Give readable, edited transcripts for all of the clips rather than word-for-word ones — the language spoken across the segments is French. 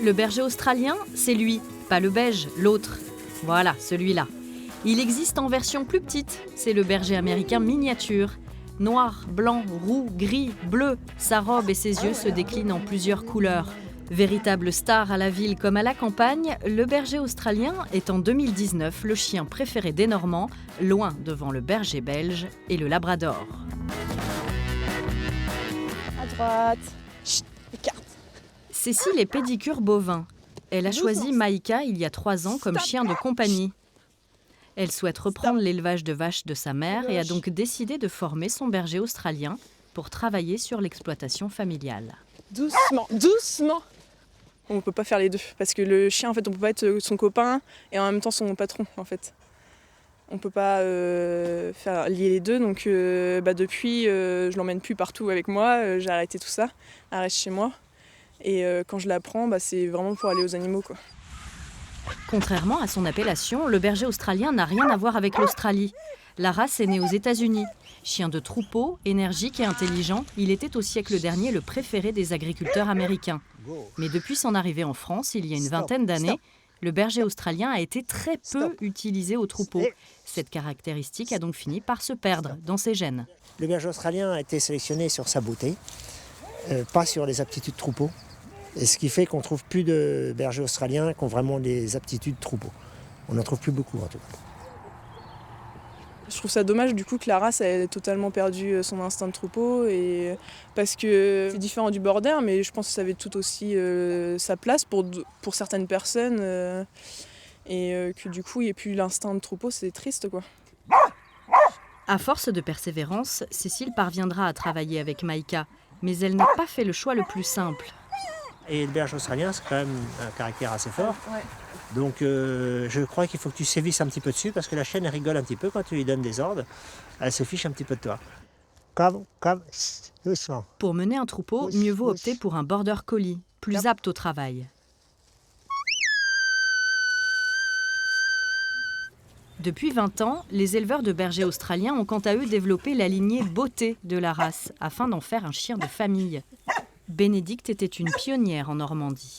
Le berger australien, c'est lui, pas le beige, l'autre. Voilà, celui-là. Il existe en version plus petite, c'est le berger américain miniature. Noir, blanc, roux, gris, bleu, sa robe et ses yeux se déclinent en plusieurs couleurs. Véritable star à la ville comme à la campagne, le berger australien est en 2019 le chien préféré des Normands, loin devant le berger belge et le labrador. À droite. Chut, écarte. Cécile est pédicure bovin. Elle a choisi Maïka il y a 3 ans comme chien de compagnie. Elle souhaite reprendre l'élevage de vaches de sa mère et a donc décidé de former son berger australien pour travailler sur l'exploitation familiale. Doucement, doucement. On ne peut pas faire les deux parce que le chien, en fait, on ne peut pas être son copain et en même temps son patron, en fait. On ne peut pas faire lier les deux, donc depuis, je l'emmène plus partout avec moi. J'ai arrêté tout ça, elle reste chez moi. Et quand je la prends, c'est vraiment pour aller aux animaux, quoi. Contrairement à son appellation, le berger australien n'a rien à voir avec l'Australie. La race est née aux États-Unis. Chien de troupeau, énergique et intelligent, il était au siècle dernier le préféré des agriculteurs américains. Mais depuis son arrivée en France, il y a une vingtaine d'années, le berger australien a été très peu utilisé au troupeau. Cette caractéristique a donc fini par se perdre dans ses gènes. Le berger australien a été sélectionné sur sa beauté, pas sur les aptitudes troupeau. Et ce qui fait qu'on ne trouve plus de bergers australiens qui ont vraiment des aptitudes troupeau. On n'en trouve plus beaucoup en tout cas. Je trouve ça dommage du coup que la race ait totalement perdu son instinct de troupeau, parce que c'est différent du border, mais je pense que ça avait tout aussi sa place pour certaines personnes et que du coup il n'y ait plus l'instinct de troupeau, c'est triste, quoi. À force de persévérance, Cécile parviendra à travailler avec Maïka, mais elle n'a pas fait le choix le plus simple. Et le berger australien, c'est quand même un caractère assez fort. Ouais. Donc je crois qu'il faut que tu sévisses un petit peu dessus parce que la chienne elle rigole un petit peu quand tu lui donnes des ordres. Elle se fiche un petit peu de toi. Comme, doucement. Pour mener un troupeau, mieux vaut opter pour un border collie, plus apte au travail. Depuis 20 ans, les éleveurs de bergers australiens ont quant à eux développé la lignée beauté de la race, afin d'en faire un chien de famille. Bénédicte était une pionnière en Normandie.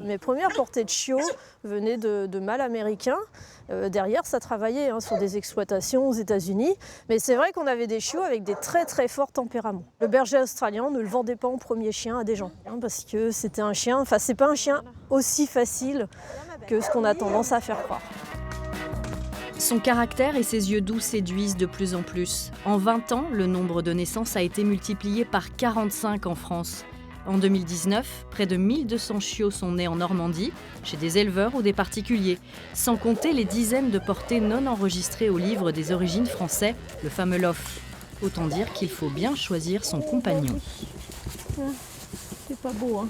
Mes premières portées de chiots venaient de mâles américains. Derrière, ça travaillait sur des exploitations aux États-Unis. Mais c'est vrai qu'on avait des chiots avec des très très forts tempéraments. Le berger australien ne le vendait pas en premier chien à des gens. Parce que c'était un chien, c'est pas un chien aussi facile que ce qu'on a tendance à faire croire. Son caractère et ses yeux doux séduisent de plus en plus. En 20 ans, le nombre de naissances a été multiplié par 45 en France. En 2019, près de 1200 chiots sont nés en Normandie, chez des éleveurs ou des particuliers, sans compter les dizaines de portées non enregistrées au livre des origines français, le fameux LOF. Autant dire qu'il faut bien choisir son compagnon. C'est pas beau, hein.